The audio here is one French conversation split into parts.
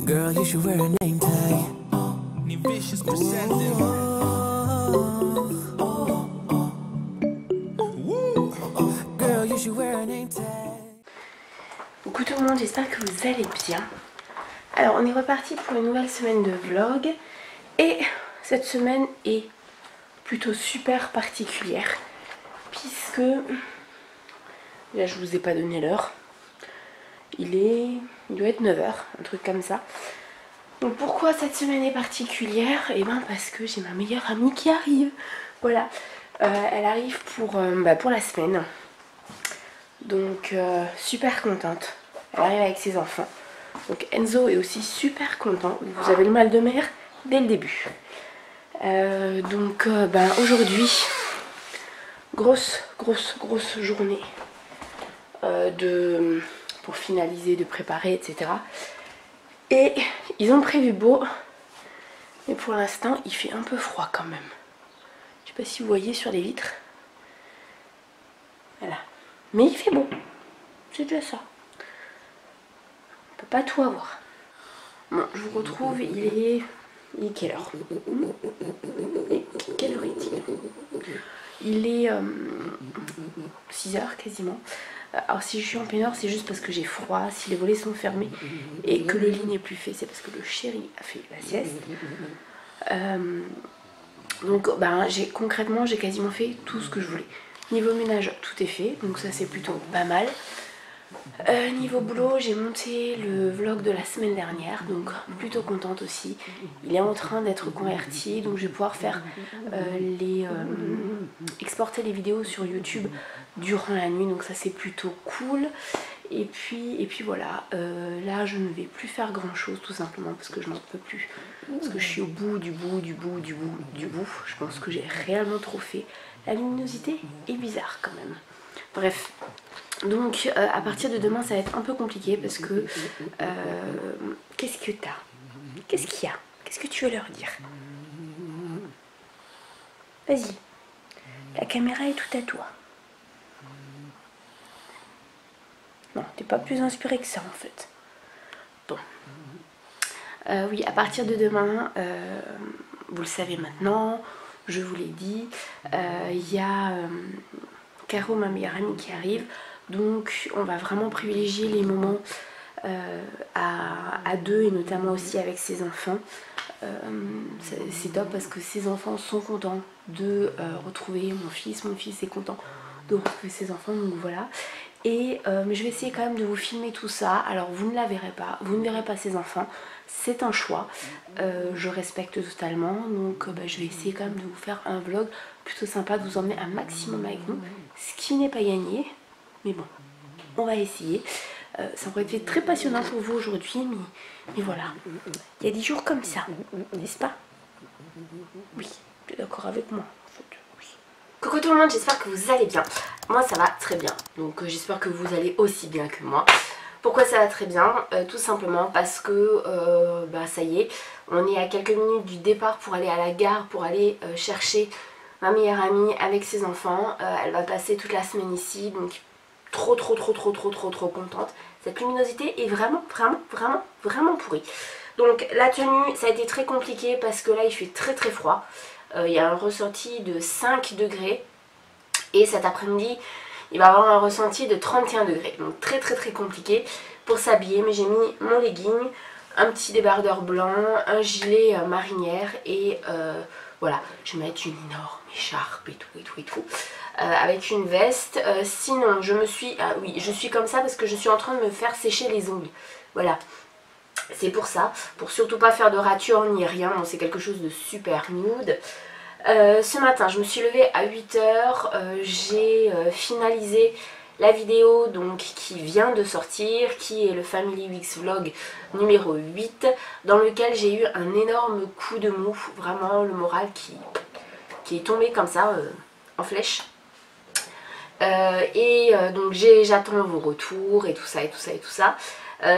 Girl, you should wear a name tag. Vicious presenting. Girl, you should wear a name tag. Coucou tout le monde, j'espère que vous allez bien. Alors on est reparti pour une nouvelle semaine de vlog. Et cette semaine est plutôt super particulière. Puisque... Là je vous ai pas donné l'heure. Il doit être 9 h, un truc comme ça. Donc pourquoi cette semaine est particulière? Et ben parce que j'ai ma meilleure amie qui arrive. Voilà, elle arrive pour la semaine. Donc super contente. Elle arrive avec ses enfants. Donc Enzo est aussi super content. Vous avez le mal de mer dès le début. Aujourd'hui, grosse journée pour finaliser, de préparer, etc. Et ils ont prévu beau, mais pour l'instant il fait un peu froid quand même. Je sais pas si vous voyez sur les vitres. Voilà. Mais il fait beau. C'est déjà ça. On peut pas tout avoir. Bon, je vous retrouve, il est quelle heure? Quelle heure est-il? Il est 6 h quasiment. Alors si je suis en peignoir, c'est juste parce que j'ai froid, si les volets sont fermés et que le lit n'est plus fait, c'est parce que le chéri a fait la sieste. Concrètement, j'ai quasiment fait tout ce que je voulais. Niveau ménage, tout est fait, donc ça c'est plutôt pas mal. Niveau boulot, j'ai monté le vlog de la semaine dernière, donc plutôt contente aussi. Il est en train d'être converti, donc je vais pouvoir faire exporter les vidéos sur YouTube durant la nuit, donc ça c'est plutôt cool. Et puis voilà, là je ne vais plus faire grand chose tout simplement parce que je n'en peux plus. Parce que je suis au bout du bout. Je pense que j'ai réellement trop fait. La luminosité est bizarre quand même. Bref. Donc à partir de demain ça va être un peu compliqué parce que qu'est-ce que t'as? Qu'est-ce qu'il y a? Qu'est-ce que tu veux leur dire? Vas-y, la caméra est tout à toi. Non, t'es pas plus inspiré que ça en fait. Bon. Oui, à partir de demain, vous le savez maintenant, je vous l'ai dit, il y a Caro, ma meilleure amie, qui arrive. Donc on va vraiment privilégier les moments à deux et notamment aussi avec ses enfants. C'est top parce que ses enfants sont contents de retrouver mon fils est content de retrouver ses enfants, donc voilà. Et je vais essayer quand même de vous filmer tout ça. Alors vous ne la verrez pas, vous ne verrez pas ses enfants, c'est un choix, je respecte totalement. Donc je vais essayer quand même de vous faire un vlog plutôt sympa, de vous emmener un maximum avec nous, ce qui n'est pas gagné. Mais bon, on va essayer. Ça aurait été très passionnant pour vous aujourd'hui, mais voilà. Il y a des jours comme ça, n'est-ce pas? Oui, tu es d'accord avec moi en fait, oui. Coucou tout le monde, j'espère que vous allez bien. Moi ça va très bien, donc j'espère que vous allez aussi bien que moi. Pourquoi ça va très bien? Tout simplement parce que ça y est, on est à quelques minutes du départ pour aller à la gare, pour aller chercher ma meilleure amie avec ses enfants. Elle va passer toute la semaine ici, donc trop contente. Cette luminosité est vraiment pourrie. Donc la tenue, ça a été très compliqué parce que là il fait très froid. Il y a un ressenti de 5 degrés et cet après-midi il va y avoir un ressenti de 31 degrés. Donc très compliqué pour s'habiller, mais j'ai mis mon legging, un petit débardeur blanc, un gilet marinière et voilà, je vais mettre une énorme écharpe et tout. Avec une veste. Sinon je suis comme ça parce que je suis en train de me faire sécher les ongles. Voilà, c'est pour ça, pour surtout pas faire de rature ni rien. Bon, c'est quelque chose de super nude. Ce matin je me suis levée à 8 h. J'ai finalisé la vidéo donc qui vient de sortir, qui est le Family Weeks Vlog numéro 8, dans lequel j'ai eu un énorme coup de mou, vraiment le moral qui est tombé comme ça en flèche. Donc j'attends vos retours et tout ça.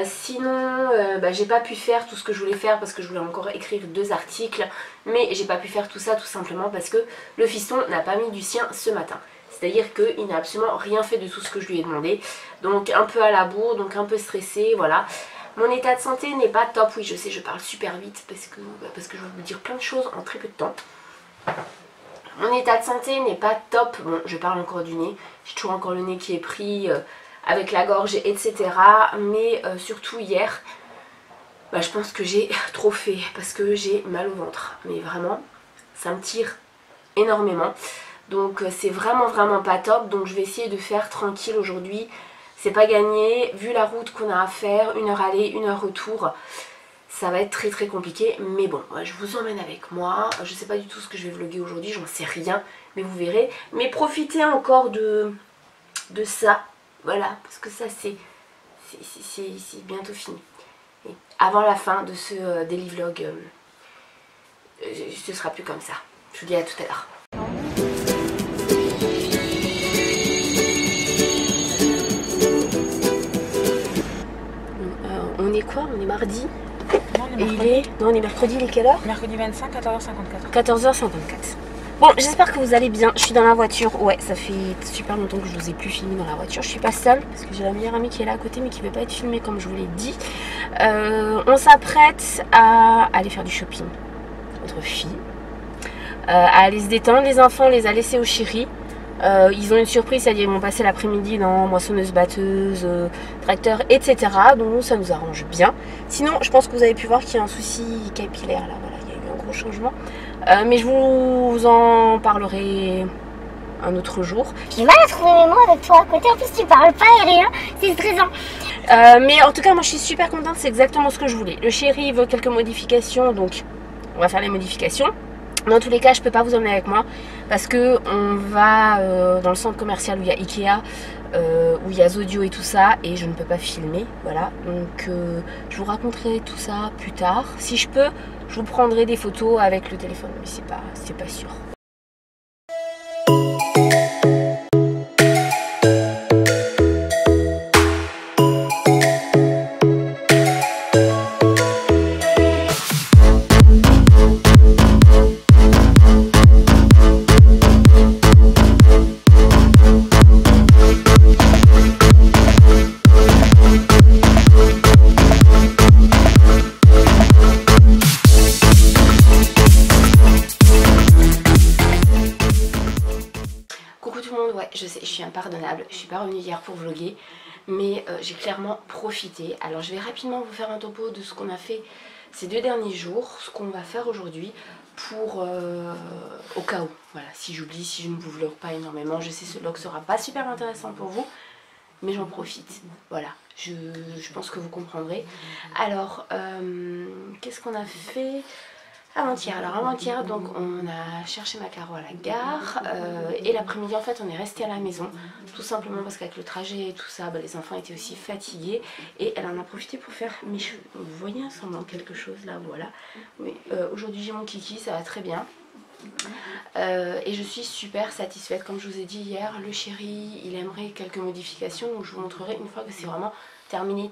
Sinon j'ai pas pu faire tout ce que je voulais faire parce que je voulais encore écrire 2 articles, mais j'ai pas pu faire tout ça tout simplement parce que le fiston n'a pas mis du sien ce matin. C'est à dire qu'il n'a absolument rien fait de tout ce que je lui ai demandé, donc un peu à la bourre, donc un peu stressée, voilà. Mon état de santé n'est pas top. Oui, je sais, je parle super vite parce que je vais vous dire plein de choses en très peu de temps. Mon état de santé n'est pas top. Bon, je parle encore du nez. J'ai toujours encore le nez qui est pris avec la gorge, etc. Mais surtout hier, bah, je pense que j'ai trop fait parce que j'ai mal au ventre. Mais vraiment, ça me tire énormément. Donc c'est vraiment pas top. Donc je vais essayer de faire tranquille aujourd'hui. C'est pas gagné. Vu la route qu'on a à faire, 1 heure aller, 1 heure retour, ça va être très compliqué. Mais bon, je vous emmène avec moi. Je sais pas du tout ce que je vais vlogger aujourd'hui. J'en sais rien. Mais vous verrez. Mais profitez encore de ça. Voilà. Parce que ça c'est bientôt fini. Et avant la fin de ce daily vlog, ce sera plus comme ça. Je vous dis à tout à l'heure. On est quoi? On est mardi. Non, on est mercredi, il est quelle heure? Mercredi 25, 14h54. 14h54. Bon, j'espère que vous allez bien. Je suis dans la voiture. Ouais, ça fait super longtemps que je vous ai plus filmé dans la voiture. Je suis pas seule parce que j'ai la meilleure amie qui est là à côté mais qui veut pas être filmée comme je vous l'ai dit. On s'apprête à aller faire du shopping. Notre fille. À aller se détendre. Les enfants, on les a laissés au chéri. Ils ont une surprise, c'est-à-dire ils vont passer l'après-midi dans moissonneuse, batteuse, tracteur, etc. Donc ça nous arrange bien. Sinon, je pense que vous avez pu voir qu'il y a un souci capillaire là, voilà, il y a eu un gros changement. Mais je vous en parlerai un autre jour. J'ai mal à trouver mes mots avec toi à côté, en plus tu parles pas et rien, c'est stressant. Mais en tout cas, moi je suis super contente, c'est exactement ce que je voulais. Le chéri veut quelques modifications, donc on va faire les modifications. Dans tous les cas, je peux pas vous emmener avec moi parce que on va dans le centre commercial où il y a Ikea, où il y a Zodio et tout ça, et je ne peux pas filmer, voilà. Donc je vous raconterai tout ça plus tard. Si je peux, je vous prendrai des photos avec le téléphone, mais c'est pas sûr. Je sais, je suis impardonnable, je suis pas revenue hier pour vlogger, mais j'ai clairement profité. Alors je vais rapidement vous faire un topo de ce qu'on a fait ces 2 derniers jours, ce qu'on va faire aujourd'hui pour au cas où, voilà, si j'oublie, si je ne vous vlog pas énormément. Je sais ce vlog sera pas super intéressant pour vous, mais j'en profite, voilà, je pense que vous comprendrez. Alors, qu'est-ce qu'on a fait avant-hier? Alors avant-hier, donc on a cherché Macaro à la gare et l'après-midi en fait on est resté à la maison tout simplement parce qu'avec le trajet et tout ça, bah, les enfants étaient aussi fatigués et elle en a profité pour faire mes cheveux. Donc, vous voyez un semblant quelque chose là, voilà. Oui, aujourd'hui j'ai mon kiki, ça va très bien. Et je suis super satisfaite. Comme je vous ai dit hier, le chéri il aimerait quelques modifications, donc je vous montrerai une fois que c'est vraiment terminé.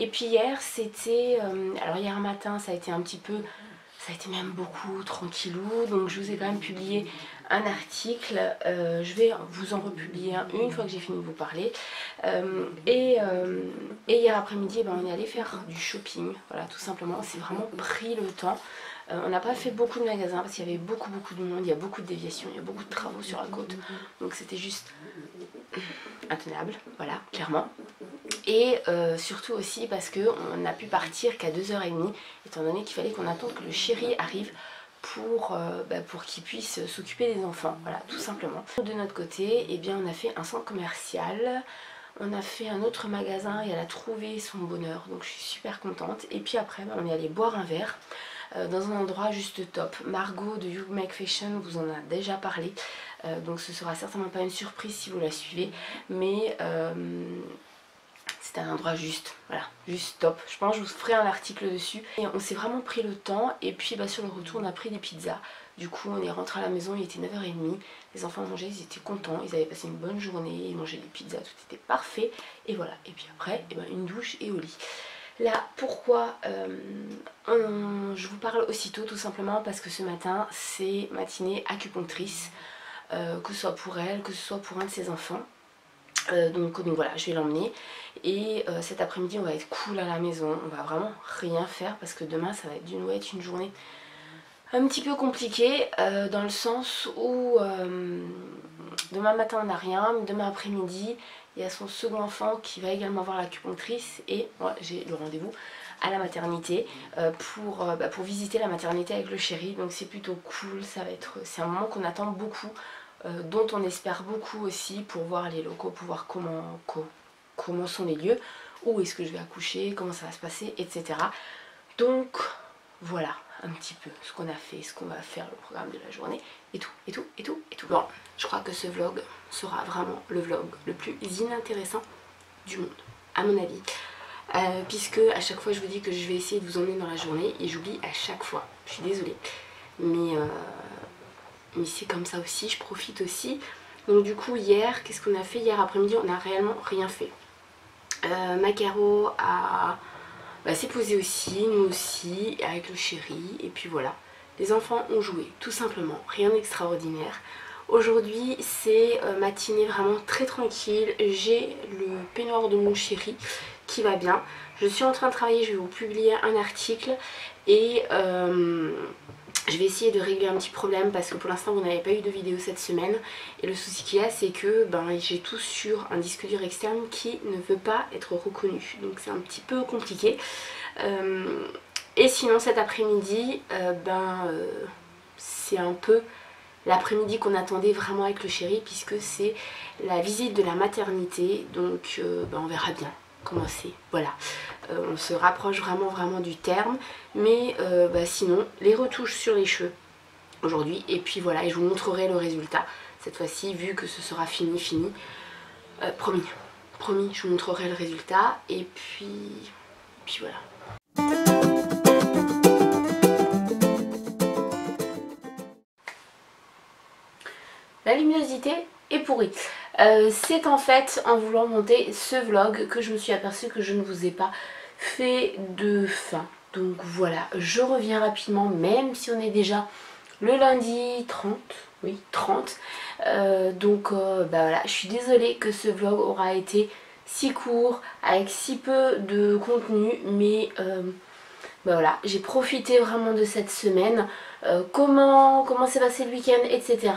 Et puis hier c'était, alors hier matin ça a été un petit peu, ça a été même beaucoup tranquillou, donc je vous ai quand même publié un article, je vais vous en republier un une fois que j'ai fini de vous parler. Et hier après-midi on est allé faire du shopping, voilà, tout simplement. On s'est vraiment pris le temps. On n'a pas fait beaucoup de magasins parce qu'il y avait beaucoup de monde, il y a beaucoup de déviations, il y a beaucoup de travaux sur la côte, donc c'était juste intenable, voilà, clairement. Et surtout aussi parce qu'on n'a pu partir qu'à 2h30, étant donné qu'il fallait qu'on attende que le chéri arrive pour qu'il puisse s'occuper des enfants, voilà, tout simplement. De notre côté, eh bien, on a fait un centre commercial, on a fait un autre magasin et elle a trouvé son bonheur, donc je suis super contente. Et puis après, on est allé boire un verre dans un endroit juste top. Margot de You Make Fashion vous en a déjà parlé, donc ce sera certainement pas une surprise si vous la suivez, mais c'était un endroit juste, voilà, juste top. Je pense que je vous ferai un article dessus. Et on s'est vraiment pris le temps. Et puis sur le retour on a pris des pizzas. Du coup on est rentré à la maison, il était 9h30. Les enfants mangeaient, ils étaient contents, ils avaient passé une bonne journée, ils mangeaient des pizzas, tout était parfait. Et voilà, et puis après une douche et au lit. Là, pourquoi je vous parle aussitôt? Tout simplement parce que ce matin c'est matinée acupunctrice, que ce soit pour elle, que ce soit pour un de ses enfants. Donc voilà, je vais l'emmener. Et cet après-midi on va être cool à la maison, on va vraiment rien faire parce que demain ça va être une journée un petit peu compliquée dans le sens où demain matin on n'a rien, mais demain après-midi il y a son second enfant qui va également voir l'acupunctrice et moi j'ai le rendez-vous à la maternité pour visiter la maternité avec le chéri, donc c'est plutôt cool, c'est un moment qu'on attend beaucoup, dont on espère beaucoup aussi pour voir les locaux, pour voir comment sont les lieux, où est-ce que je vais accoucher, comment ça va se passer, etc. Donc voilà un petit peu ce qu'on a fait, ce qu'on va faire, le programme de la journée, et tout. Bon, je crois que ce vlog sera vraiment le vlog le plus inintéressant du monde, à mon avis. Puisque à chaque fois je vous dis que je vais essayer de vous emmener dans la journée, et j'oublie à chaque fois, je suis désolée. Mais c'est comme ça aussi, je profite aussi. Donc du coup hier, qu'est-ce qu'on a fait hier après-midi? On n'a réellement rien fait. Macaro s'est posé aussi, nous aussi, avec le chéri, et puis voilà. Les enfants ont joué, tout simplement, rien d'extraordinaire. Aujourd'hui c'est matinée vraiment très tranquille, j'ai le peignoir de mon chéri qui va bien. Je suis en train de travailler, je vais vous publier un article et je vais essayer de régler un petit problème parce que pour l'instant vous n'avez pas eu de vidéo cette semaine. Et le souci qu'il y a c'est que j'ai tout sur un disque dur externe qui ne veut pas être reconnu. Donc c'est un petit peu compliqué. Et sinon cet après-midi, c'est un peu l'après-midi qu'on attendait vraiment avec le chéri puisque c'est la visite de la maternité. Donc on verra bien comment c'est, voilà. On se rapproche vraiment du terme, mais sinon les retouches sur les cheveux aujourd'hui, et puis voilà, et je vous montrerai le résultat cette fois-ci vu que ce sera fini, promis, je vous montrerai le résultat, et puis voilà. La luminosité est pourrie. C'est en fait en voulant monter ce vlog que je me suis aperçue que je ne vous ai pas fait de fin. Donc voilà, je reviens rapidement, même si on est déjà le lundi 30. Oui, 30. Voilà, je suis désolée que ce vlog aura été si court, avec si peu de contenu, mais voilà, j'ai profité vraiment de cette semaine. Comment s'est passé le week-end, etc.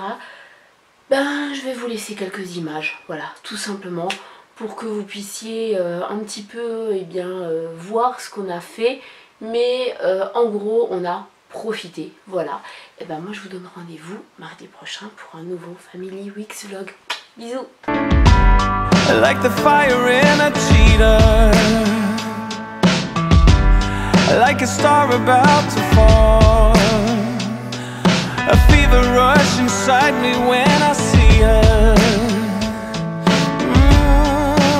Je vais vous laisser quelques images, voilà, tout simplement, pour que vous puissiez un petit peu voir ce qu'on a fait, mais en gros on a profité, voilà. Et moi je vous donne rendez-vous mardi prochain pour un nouveau Family Weeks vlog. Bisous. Like the fire in a cheetah, like a star about to fall. A fever rush inside me when I see her.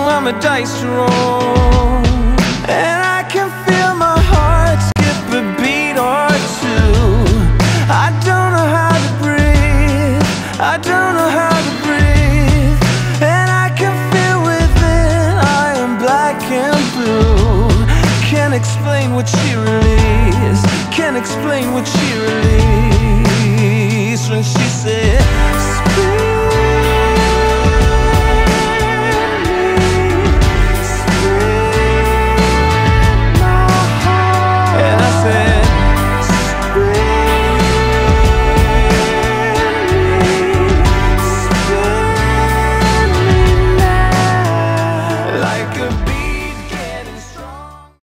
I'm a dice roll, and I can feel my heart skip a beat or two. I don't know how to breathe, I don't know how to breathe, and I can feel within I am black and blue. Can't explain what she really is, can't explain what she really is. When she said